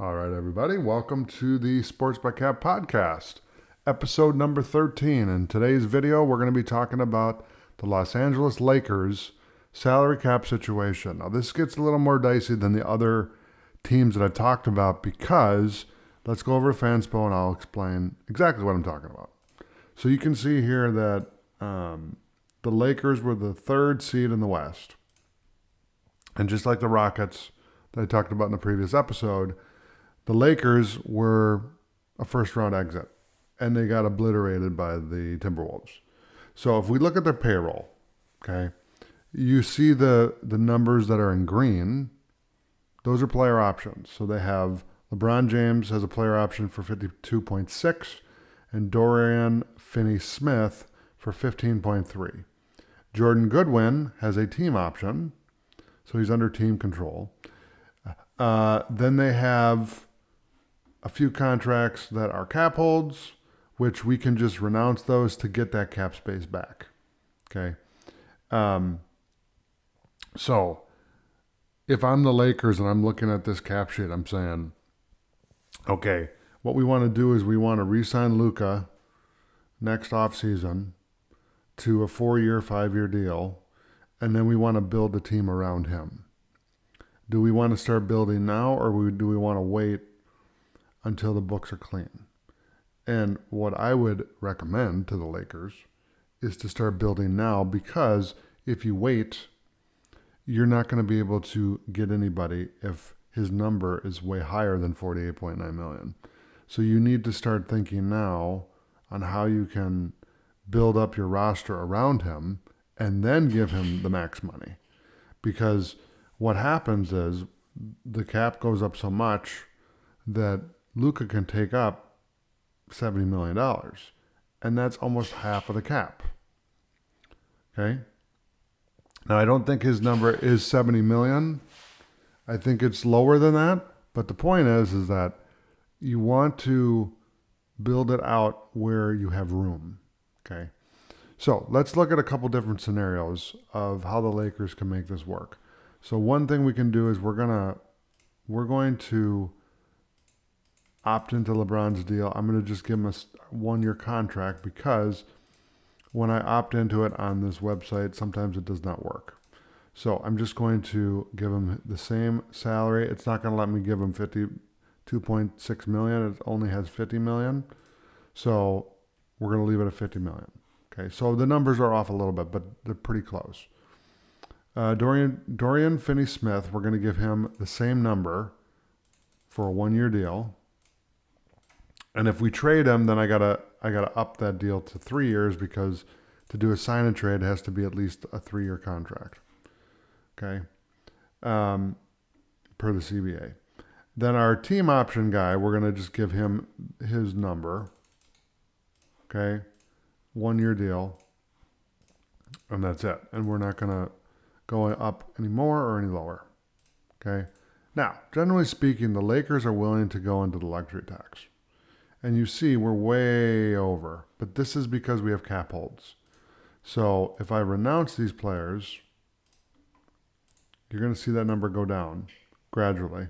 All right, everybody, welcome to the Sports by Cap podcast, episode number 13. In today's video, we're going to be talking about the Los Angeles Lakers salary cap situation. Now, this gets a little more dicey than the other teams that I talked about because let's go over to Fanspo and I'll explain exactly what I'm talking about. So you can see here that the Lakers were the third seed in the West. And just like the Rockets that I talked about in the previous episode, the Lakers were a first-round exit, and they got obliterated by the Timberwolves. So if we look at their payroll, okay, you see the numbers that are in green. Those are player options. So they have LeBron James has a player option for 52.6, and Dorian Finney-Smith for 15.3. Jordan Goodwin has a team option, so he's under team control. Then they have a few contracts that are cap holds, which we can just renounce those to get that cap space back. Okay. So if I'm the Lakers and I'm looking at this cap sheet, I'm saying, okay, what we want to do is we want to re-sign Luka next offseason to a 4-year, 5-year deal, and then we want to build a team around him. Do we want to start building now, or do we want to wait until the books are clean? And what I would recommend to the Lakers is to start building now, because if you wait, you're not going to be able to get anybody if his number is way higher than $48.9 million. So you need to start thinking now on how you can build up your roster around him and then give him the max money. Because what happens is the cap goes up so much that Luka can take up $70 million. And that's almost half of the cap. Okay? Now, I don't think his number is $70 million. I think it's lower than that. But the point is that you want to build it out where you have room. Okay? So let's look at a couple different scenarios of how the Lakers can make this work. So one thing we can do is we're going to opt into LeBron's deal. I'm going to just give him a 1-year contract, because when I opt into it on this website, sometimes it does not work. So I'm just going to give him the same salary. It's not going to let me give him $52.6 million. It only has $50 million. So we're going to leave it at $50 million. Okay, so the numbers are off a little bit, but they're pretty close. Dorian Finney-Smith, we're going to give him the same number for a 1-year deal. And if we trade him, then I gotta up that deal to 3 years, because to do a sign and trade has to be at least a 3-year contract. Okay, per the CBA. Then our team option guy, we're gonna just give him his number. Okay, 1-year deal, and that's it. And we're not gonna go up any more or any lower. Okay. Now, generally speaking, the Lakers are willing to go into the luxury tax. And you see we're way over. But this is because we have cap holds. So if I renounce these players, you're going to see that number go down gradually.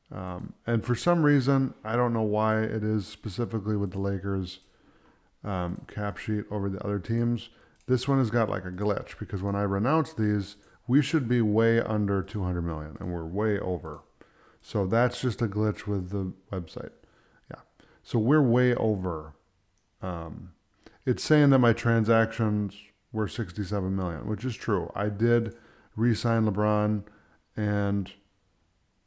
And for some reason, I don't know why it is specifically with the Lakers cap sheet over the other teams. This one has got like a glitch, because when I renounce these, we should be way under 200 million, and we're way over. So that's just a glitch with the website. Yeah. So we're way over. It's saying that my transactions were 67 million, which is true. I did re-sign LeBron and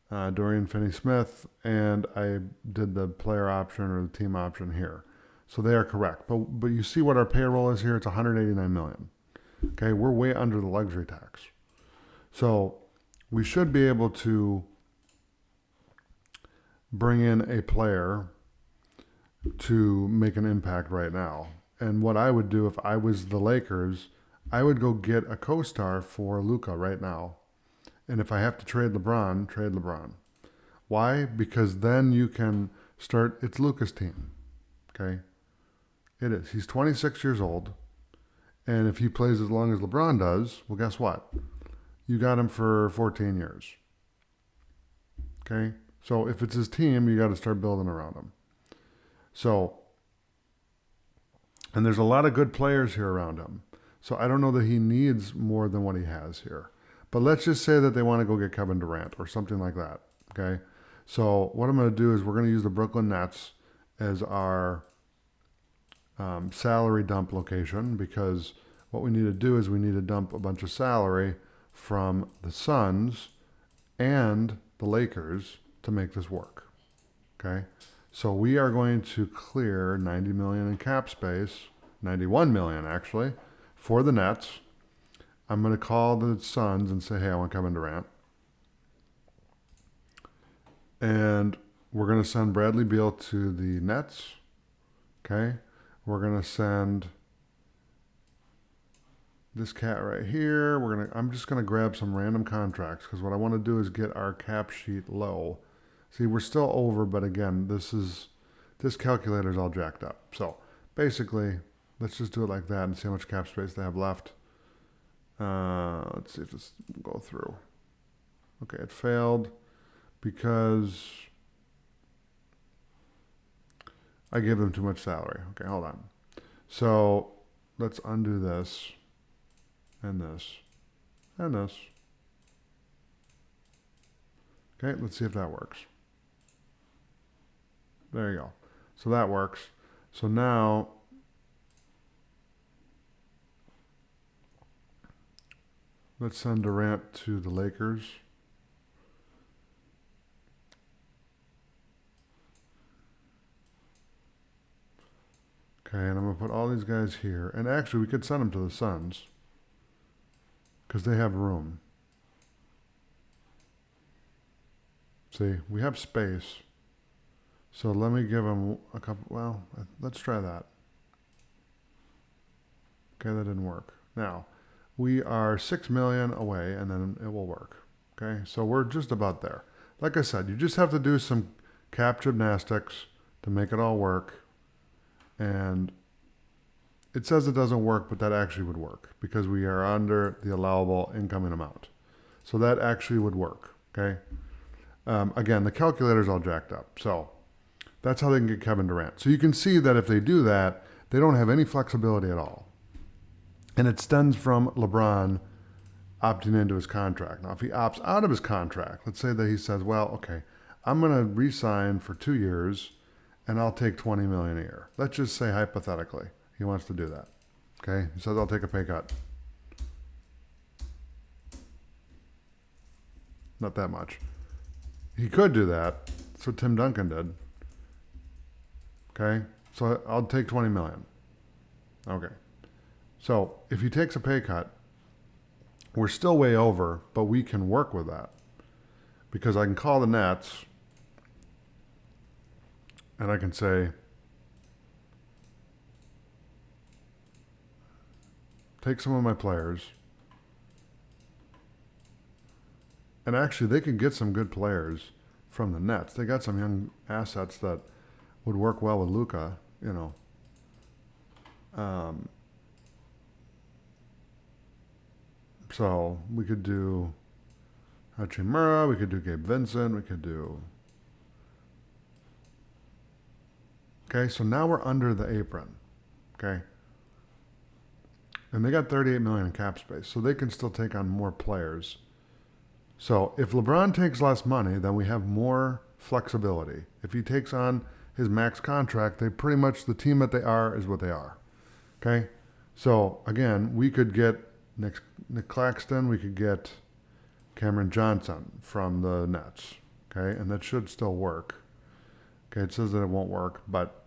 Dorian Finney-Smith, and I did the player option or the team option here. So they are correct. But you see what our payroll is here? It's 189 million. Okay, we're way under the luxury tax. So we should be able to bring in a player to make an impact right now. And what I would do if I was the Lakers, I would go get a co-star for Luka right now. And if I have to trade LeBron, trade LeBron. Why? Because then you can start, it's Luka's team. Okay? It is. He's 26 years old. And if he plays as long as LeBron does, well, guess what? You got him for 14 years. Okay? So if it's his team, you got to start building around him. So, and there's a lot of good players here around him. So I don't know that he needs more than what he has here. But let's just say that they want to go get Kevin Durant or something like that. Okay. So what I'm going to do is we're going to use the Brooklyn Nets as our salary dump location, because what we need to do is we need to dump a bunch of salary from the Suns and the Lakers to make this work. Okay. So we are going to clear 90 million in cap space, 91 million actually, for the Nets. I'm going to call the Suns and say, hey, I want Kevin Durant. And we're going to send Bradley Beal to the Nets. Okay. We're going to send this cat right here. I'm just going to grab some random contracts, because what I want to do is get our cap sheet low. See, we're still over, but again, this calculator's all jacked up. So basically, let's just do it like that and see how much cap space they have left. Let's see if this will go through. Okay, it failed because I gave them too much salary. Okay, hold on. So let's undo this and this and this. Okay, let's see if that works. There you go. So that works. So now let's send Durant to the Lakers. Okay, and I'm going to put all these guys here. And actually, we could send them to the Suns, because they have room. See, we have space. So let me give them a couple. Well, let's try that. Okay, that didn't work. Now, we are 6 million away, and then it will work. Okay, so we're just about there. Like I said, you just have to do some cap gymnastics to make it all work. And it says it doesn't work, but that actually would work, because we are under the allowable incoming amount. So that actually would work. Okay. Again, the calculator's all jacked up. So that's how they can get Kevin Durant. So you can see that if they do that, they don't have any flexibility at all. And it stems from LeBron opting into his contract. Now, if he opts out of his contract, let's say that he says, well, okay, I'm going to re-sign for 2 years and I'll take 20 million a year. Let's just say hypothetically he wants to do that. Okay. He says, I'll take a pay cut. Not that much. He could do that. That's what Tim Duncan did. Okay. So I'll take 20 million. Okay. So if he takes a pay cut, we're still way over, but we can work with that, because I can call the Nets and I can say, take some of my players. And actually, they could get some good players from the Nets. They got some young assets that would work well with Luka, you know. So we could do Hachimura, we could do Gabe Vincent, we could do... Okay, so now we're under the apron, okay? And they got 38 million in cap space, so they can still take on more players. So if LeBron takes less money, then we have more flexibility. If he takes on his max contract, they pretty much, the team that they are is what they are, okay? So again, we could get Nick Claxton, we could get Cameron Johnson from the Nets, okay? And that should still work. Okay, it says that it won't work, but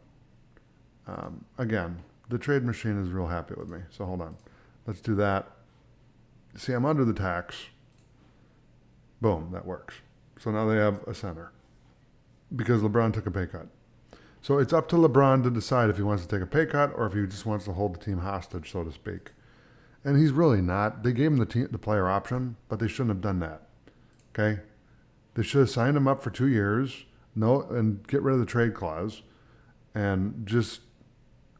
again, the trade machine is real happy with me. So hold on. Let's do that. See, I'm under the tax. Boom, that works. So now they have a center, because LeBron took a pay cut. So it's up to LeBron to decide if he wants to take a pay cut or if he just wants to hold the team hostage, so to speak. And he's really not. They gave him the player option, but they shouldn't have done that. Okay? They should have signed him up for 2 years, and get rid of the trade clause, and just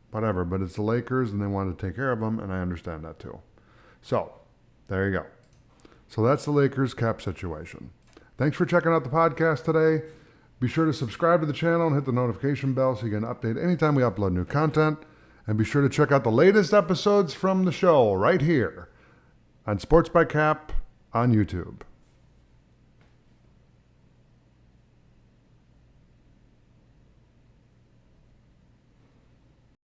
whatever. But it's the Lakers, and they wanted to take care of him, and I understand that too. So there you go. So that's the Lakers cap situation. Thanks for checking out the podcast today. Be sure to subscribe to the channel and hit the notification bell so you get an update anytime we upload new content. And be sure to check out the latest episodes from the show right here on Sports by Cap on YouTube.